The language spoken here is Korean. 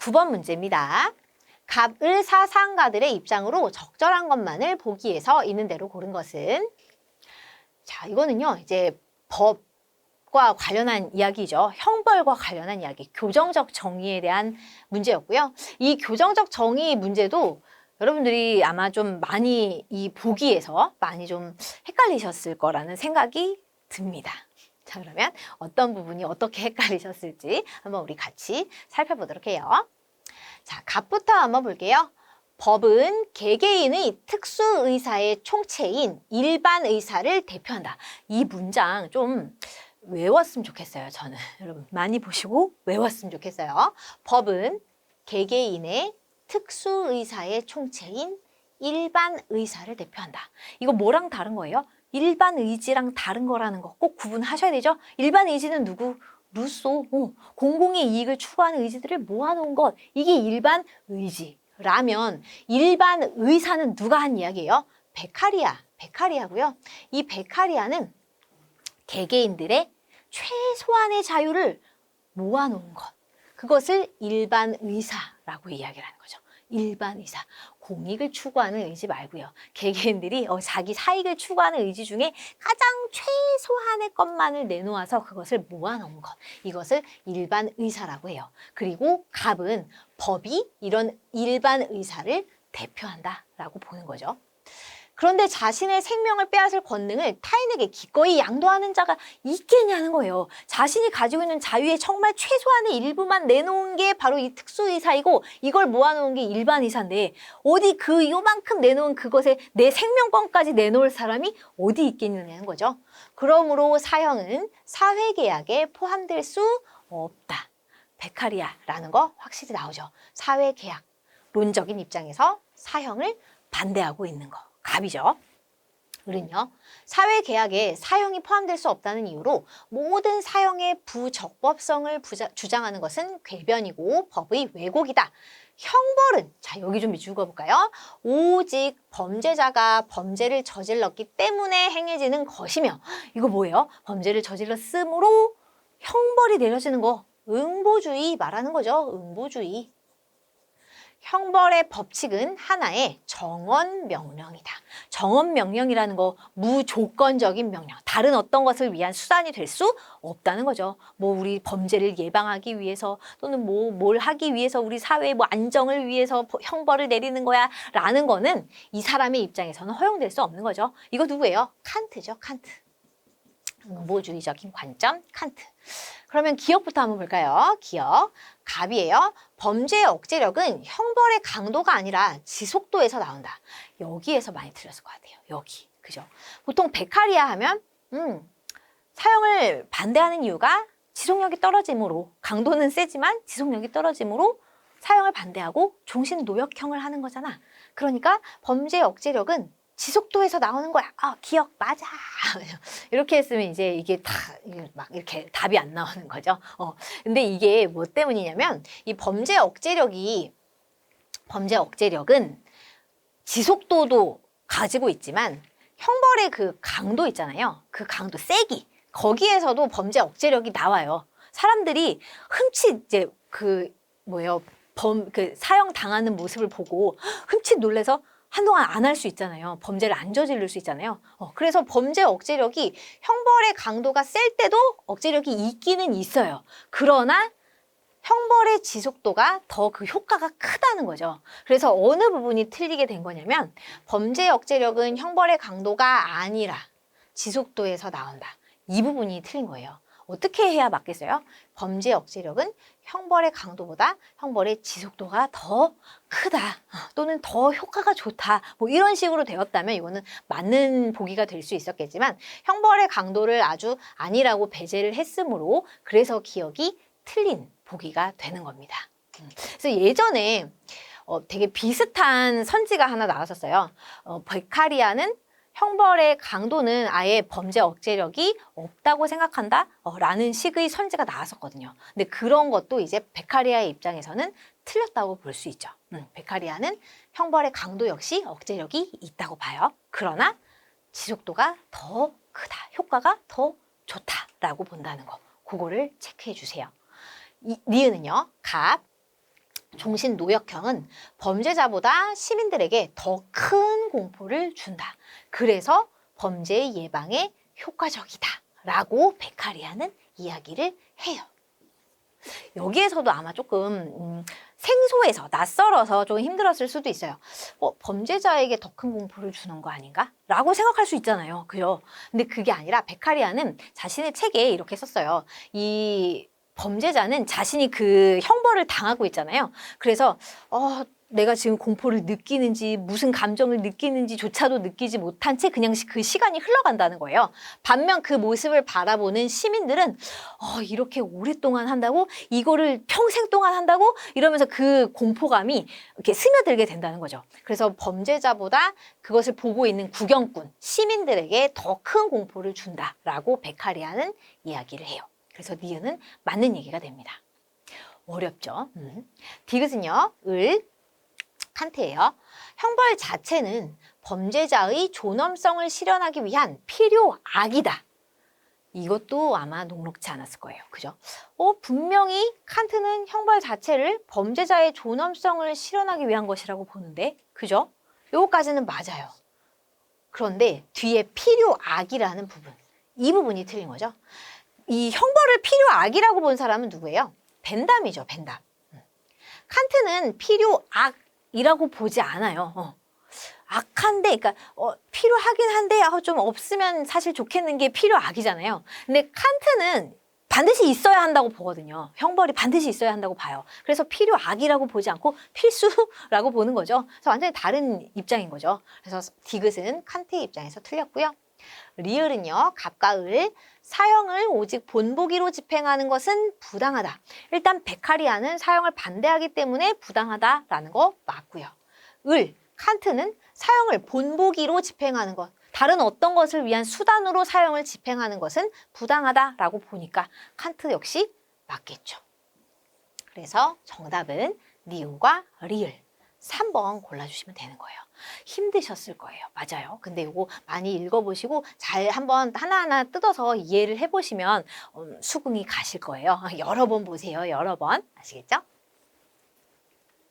9번 문제입니다. 갑을 사상가들의 입장으로 적절한 것만을 보기에서 있는 대로 고른 것은? 자, 이거는요, 이제 법과 관련한 이야기죠. 형벌과 관련한 이야기, 교정적 정의에 대한 문제였고요. 이 교정적 정의 문제도 여러분들이 아마 좀 많이 이 보기에서 많이 좀 헷갈리셨을 거라는 생각이 듭니다. 자, 그러면 어떤 부분이 어떻게 헷갈리셨을지 한번 우리 같이 살펴보도록 해요. 자, 갑부터 한번 볼게요. 법은 개개인의 특수의사의 총체인 일반의사를 대표한다. 이 문장 좀 외웠으면 좋겠어요, 저는. 여러분 많이 보시고 외웠으면 좋겠어요. 법은 개개인의 특수의사의 총체인 일반의사를 대표한다. 이거 뭐랑 다른 거예요? 일반의지랑 다른 거라는 거 꼭 구분하셔야 되죠. 일반의지는 누구? 루소. 공공의 이익을 추구하는 의지들을 모아놓은 것. 이게 일반의지라면 일반의사는 누가 한 이야기예요? 베카리아고요. 이 베카리아는 개개인들의 최소한의 자유를 모아놓은 것. 그것을 일반의사라고 이야기를 하는 거죠. 일반의사. 공익을 추구하는 의지 말고요. 개개인들이 자기 사익을 추구하는 의지 중에 가장 최소한의 것만을 내놓아서 그것을 모아놓은 것. 이것을 일반의사라고 해요. 그리고 갑은 법이 이런 일반의사를 대표한다라고 보는 거죠. 그런데 자신의 생명을 빼앗을 권능을 타인에게 기꺼이 양도하는 자가 있겠냐는 거예요. 자신이 가지고 있는 자유의 정말 최소한의 일부만 내놓은 게 바로 이 특수의사이고 이걸 모아놓은 게 일반의사인데 어디 그 요만큼 내놓은 그것에 내 생명권까지 내놓을 사람이 어디 있겠느냐는 거죠. 그러므로 사형은 사회계약에 포함될 수 없다. 베카리아라는 거 확실히 나오죠. 사회계약론적인 입장에서 사형을 반대하고 있는 거. 갑이죠. 을은요. 사회계약에 사형이 포함될 수 없다는 이유로 모든 사형의 부적법성을 주장하는 것은 궤변이고 법의 왜곡이다. 형벌은, 자 여기 좀 읽어볼까요? 오직 범죄자가 범죄를 저질렀기 때문에 행해지는 것이며, 이거 뭐예요? 범죄를 저질렀으므로 형벌이 내려지는 거. 응보주의 말하는 거죠. 응보주의. 형벌의 법칙은 하나의 정언명령이다. 정언명령이라는 거 무조건적인 명령. 다른 어떤 것을 위한 수단이 될 수 없다는 거죠. 뭐 우리 범죄를 예방하기 위해서 또는 뭘 하기 위해서 우리 사회의 안정을 위해서 형벌을 내리는 거야 라는 거는 이 사람의 입장에서는 허용될 수 없는 거죠. 이거 누구예요? 칸트죠. 칸트. 응보주의적인 관점 칸트. 그러면 기억부터 한번 볼까요? 기억. 갑이에요. 범죄의 억제력은 형벌의 강도가 아니라 지속도에서 나온다. 여기에서 많이 들렸을 것 같아요. 여기. 그죠? 보통 베카리아 하면 사형을 반대하는 이유가 지속력이 떨어지므로, 강도는 세지만 지속력이 떨어지므로 사형을 반대하고 종신노역형을 하는 거잖아. 그러니까 범죄의 억제력은 지속도에서 나오는 거야. 기억 맞아. 이렇게 했으면 이제 이게 다 막 이렇게 답이 안 나오는 거죠. 근데 이게 뭐 때문이냐면 이 범죄 억제력은 지속도도 가지고 있지만 형벌의 그 강도 있잖아요. 그 강도, 세기. 거기에서도 범죄 억제력이 나와요. 사람들이 흠칫 이제 사형 당하는 모습을 보고 흠칫 놀래서 한동안 안 할 수 있잖아요. 범죄를 안 저지를 수 있잖아요. 그래서 범죄 억제력이 형벌의 강도가 셀 때도 억제력이 있기는 있어요. 그러나 형벌의 지속도가 더 그 효과가 크다는 거죠. 그래서 어느 부분이 틀리게 된 거냐면 범죄 억제력은 형벌의 강도가 아니라 지속도에서 나온다. 이 부분이 틀린 거예요. 어떻게 해야 맞겠어요? 범죄 억제력은 형벌의 강도보다 형벌의 지속도가 더 크다 또는 더 효과가 좋다 뭐 이런 식으로 되었다면 이거는 맞는 보기가 될 수 있었겠지만 형벌의 강도를 아주 아니라고 배제를 했으므로 그래서 기억이 틀린 보기가 되는 겁니다. 그래서 예전에 되게 비슷한 선지가 하나 나왔었어요. 베카리아는 형벌의 강도는 아예 범죄 억제력이 없다고 생각한다 라는 식의 선지가 나왔었거든요. 근데 그런 것도 이제 베카리아의 입장에서는 틀렸다고 볼 수 있죠. 베카리아는 형벌의 강도 역시 억제력이 있다고 봐요. 그러나 지속도가 더 크다, 효과가 더 좋다라고 본다는 거. 그거를 체크해 주세요. 니은은요, 갑. 종신노역형은 범죄자보다 시민들에게 더 큰 공포를 준다. 그래서 범죄 예방에 효과적이다. 라고 베카리아는 이야기를 해요. 여기에서도 아마 조금 생소해서 낯설어서 좀 힘들었을 수도 있어요. 범죄자에게 더 큰 공포를 주는 거 아닌가? 라고 생각할 수 있잖아요. 그죠? 근데 그게 아니라 베카리아는 자신의 책에 이렇게 썼어요. 이 범죄자는 자신이 그 형벌을 당하고 있잖아요. 그래서 내가 지금 공포를 느끼는지 무슨 감정을 느끼는지조차도 느끼지 못한 채 그냥 그 시간이 흘러간다는 거예요. 반면 그 모습을 바라보는 시민들은 이렇게 오랫동안 한다고? 이거를 평생 동안 한다고? 이러면서 그 공포감이 이렇게 스며들게 된다는 거죠. 그래서 범죄자보다 그것을 보고 있는 구경꾼, 시민들에게 더 큰 공포를 준다라고 베카리아는 이야기를 해요. 그래서 니은은 맞는 얘기가 됩니다. 어렵죠? 디귿은요, 칸트예요. 형벌 자체는 범죄자의 존엄성을 실현하기 위한 필요악이다. 이것도 아마 녹록지 않았을 거예요. 그죠? 분명히 칸트는 형벌 자체를 범죄자의 존엄성을 실현하기 위한 것이라고 보는데, 그죠? 요거까지는 맞아요. 그런데 뒤에 필요악이라는 부분, 이 부분이 틀린 거죠. 이 형벌을 필요악이라고 본 사람은 누구예요? 벤담이죠, 벤담. 칸트는 필요악이라고 보지 않아요. 악한데, 그러니까 필요하긴 한데 좀 없으면 사실 좋겠는 게 필요악이잖아요. 근데 칸트는 반드시 있어야 한다고 보거든요. 형벌이 반드시 있어야 한다고 봐요. 그래서 필요악이라고 보지 않고 필수라고 보는 거죠. 그래서 완전히 다른 입장인 거죠. 그래서 디귿은 칸트의 입장에서 틀렸고요. 리을은요, 갑과 을, 사형을 오직 본보기로 집행하는 것은 부당하다. 일단 베카리아는 사형을 반대하기 때문에 부당하다라는 거 맞고요. 칸트는 사형을 본보기로 집행하는 것, 다른 어떤 것을 위한 수단으로 사형을 집행하는 것은 부당하다라고 보니까 칸트 역시 맞겠죠. 그래서 정답은 니은과 리을 3번 골라주시면 되는 거예요. 힘드셨을 거예요. 맞아요. 근데 이거 많이 읽어보시고 잘 한번 하나하나 뜯어서 이해를 해보시면 수긍이 가실 거예요. 여러 번 보세요. 여러 번. 아시겠죠?